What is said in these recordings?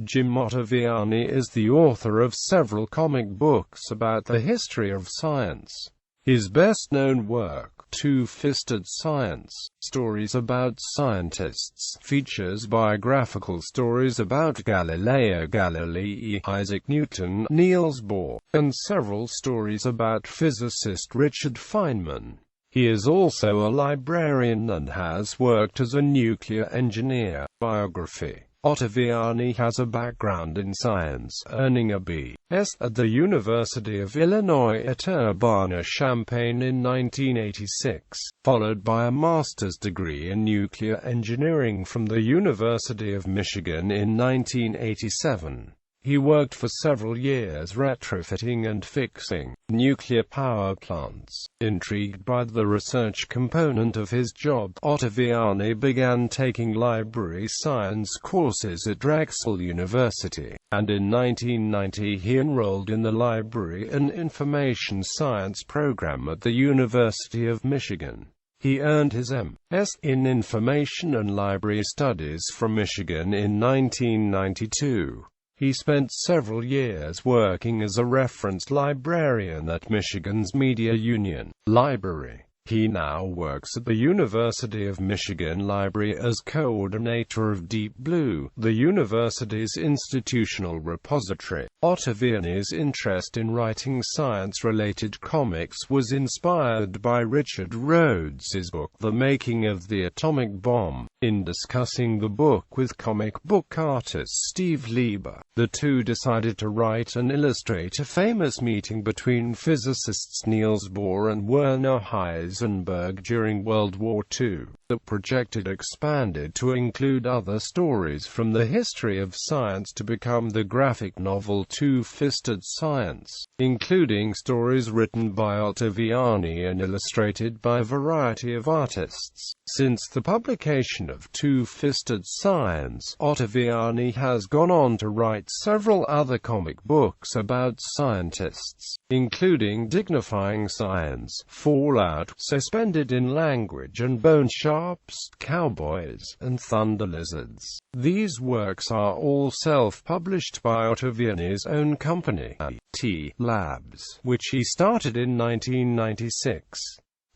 Jim Ottaviani is the author of several comic books about the history of science. His best-known work, Two-Fisted Science, Stories About Scientists, features biographical stories about Galileo Galilei, Isaac Newton, Niels Bohr, and several stories about physicist Richard Feynman. He is also a librarian and has worked as a nuclear engineer. Biography. Ottaviani has a background in science, earning a B.S. at the University of Illinois at Urbana-Champaign in 1986, followed by a master's degree in nuclear engineering from the University of Michigan in 1987. He worked for several years retrofitting and fixing nuclear power plants. Intrigued by the research component of his job, Ottaviani began taking library science courses at Drexel University, and in 1990 he enrolled in the Library and Information Science program at the University of Michigan. He earned his M.S. in Information and Library Studies from Michigan in 1992. He spent several years working as a reference librarian at Michigan's Media Union Library. He now works at the University of Michigan Library as coordinator of Deep Blue, the university's institutional repository. Ottaviani's interest in writing science-related comics was inspired by Richard Rhodes's book The Making of the Atomic Bomb. In discussing the book with comic book artist Steve Lieber, the two decided to write and illustrate a famous meeting between physicists Niels Bohr and Werner Heisenberg during World War II. The project expanded to include other stories from the history of science to become the graphic novel Two-Fisted Science, including stories written by Ottaviani and illustrated by a variety of artists. Since the publication of Two-Fisted Science, Ottaviani has gone on to write several other comic books about scientists, including Dignifying Science, Fallout, Suspended in Language and Bone Sharps, Cowboys, and Thunder Lizards. These works are all self-published by Ottaviani's own company, IT Labs, which he started in 1996.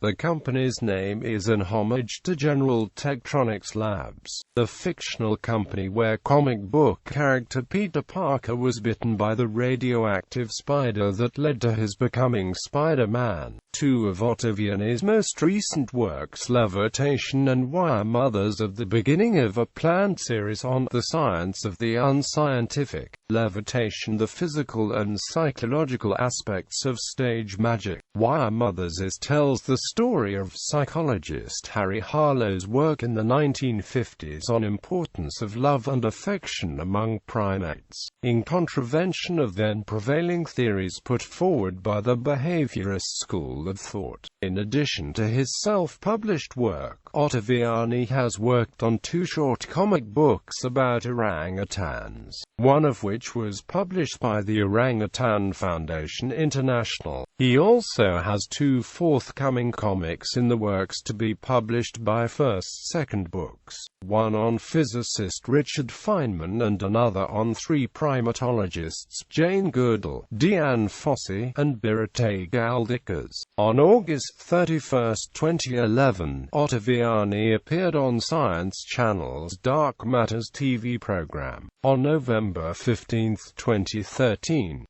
The company's name is an homage to General Tektronix Labs, the fictional company where comic book character Peter Parker was bitten by the radioactive spider that led to his becoming Spider-Man. Two of Ottaviani's most recent works, Levitation and Why Are Mothers of the Beginning of a Planned series on the science of the unscientific, Levitation, the physical and psychological aspects of stage magic. Why Are Mothers tells the story of psychologist Harry Harlow's work in the 1950s on importance of love and affection among primates, in contravention of then prevailing theories put forward by the behaviorist school of thought. In addition to his self-published work, Ottaviani has worked on two short comic books about orangutans, one of which was published by the Orangutan Foundation International. He also has two forthcoming comics in the works to be published by Second Books, one on physicist Richard Feynman and another on three primatologists Jane Goodall, Deanne Fossey, and Birute Galdikas. On August 31, 2011, Ottaviani appeared on Science Channel's Dark Matters TV program. On November 15, 2013,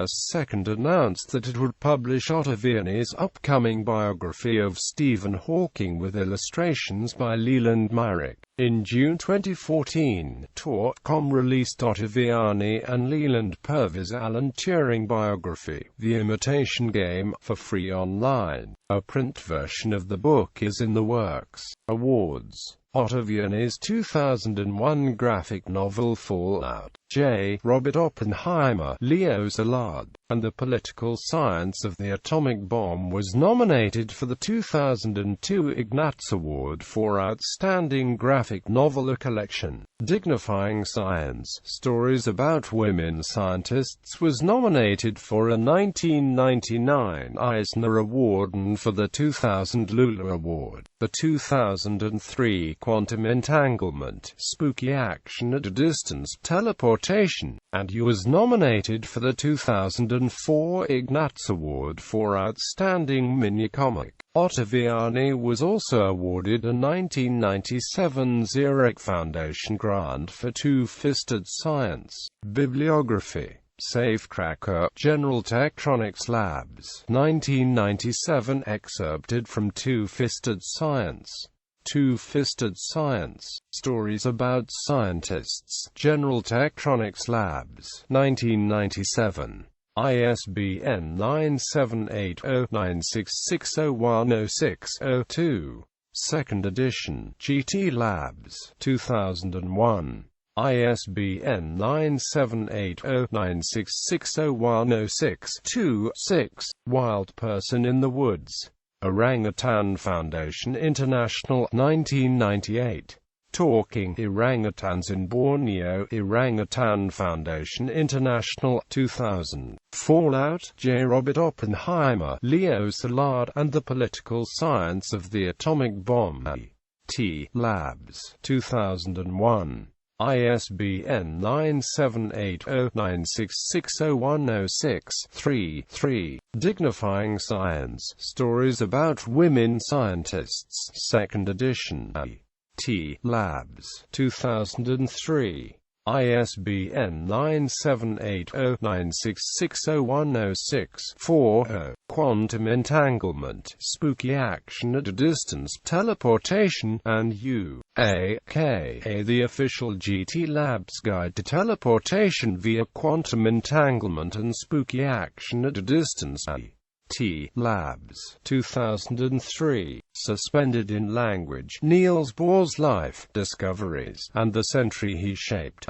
Second announced that it would publish Ottaviani's upcoming biography of Stephen Hawking with illustrations by Leland Myrick. In June 2014, Tor.com released Ottaviani and Leland Purvis' Alan Turing biography, The Imitation Game, for free online. A print version of the book is in the works. Awards. Ottaviani's 2001 graphic novel Fallout, J. Robert Oppenheimer, Leo Szilard, and The Political Science of the Atomic Bomb was nominated for the 2002 Ignatz Award for Outstanding Graphic Novel Collection. Dignifying Science, Stories About Women Scientists was nominated for a 1999 Eisner Award and for the 2000 Lula Award. The 2003 Quantum Entanglement, Spooky Action at a Distance, Teleport teleportation, and he was nominated for the 2004 Ignatz Award for Outstanding Mini-Comic. Ottaviani was also awarded a 1997 Zurich Foundation grant for Two-Fisted Science. Bibliography. Safecracker, General Tektronix Labs, 1997. Excerpted from Two-Fisted Science. Two-Fisted Science, Stories About Scientists, General Tektronix Labs, 1997. ISBN 9780966010602. 2nd edition, GT Labs, 2001. ISBN 9780966010626. Wild Person in the Woods. Orangutan Foundation International, 1998. Talking Orangutans in Borneo. Orangutan Foundation International, 2000. Fallout, J. Robert Oppenheimer, Leo Szilard, and the Political Science of the Atomic Bomb. T. Labs, 2001. ISBN 97809660106-3. Dignifying Science, Stories About Women Scientists, 2nd edition. T. Labs, 2003. ISBN 97809660106-4. Quantum Entanglement, Spooky Action at a Distance, Teleportation, and U.A.K.A. The Official GT Labs Guide to Teleportation via Quantum Entanglement and Spooky Action at a Distance. T. Labs, 2003. Suspended in Language, Niels Bohr's Life, Discoveries, and the Century He Shaped.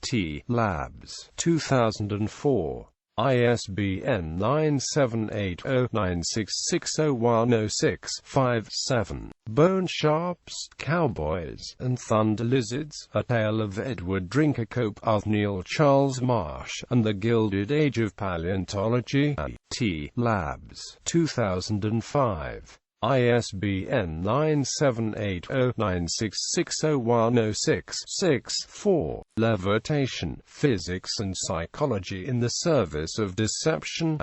T. Labs, 2004. ISBN 97809660106-5-7. Bone Sharps, Cowboys, and Thunder Lizards, A Tale of Edward Drinkercope, of Neil Charles Marsh, and the Gilded Age of Paleontology. T. Labs, 2005. ISBN 97809660106-6-4. Levitation, Physics and Psychology in the Service of Deception.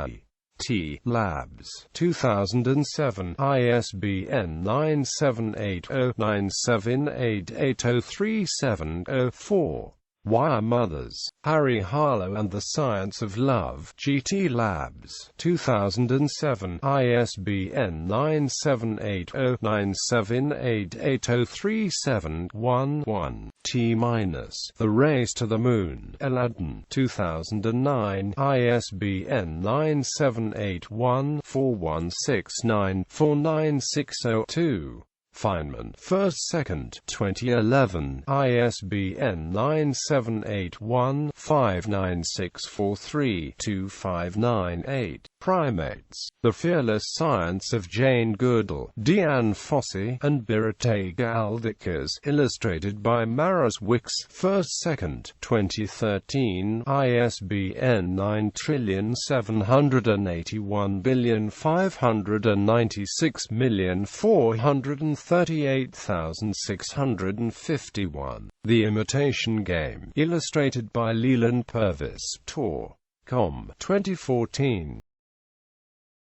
T. Labs, 2007. ISBN 97809788037-4. Wire Mothers, Harry Harlow and the Science of Love, GT Labs, 2007. ISBN 97809788037-1-1. T-. The Race to the Moon, Aladdin, 2009. ISBN 9781416949602. Feynman, 1st 2nd, 2011. ISBN 9781596432598. Primates, The Fearless Science of Jane Goodall, Deanne Fossey, and Birute Galdikas. Illustrated by Maris Wicks, 1st 2nd, 2013. ISBN 9781596438651. The Imitation Game. Illustrated by Leland Purvis. Tor. Com. 2014.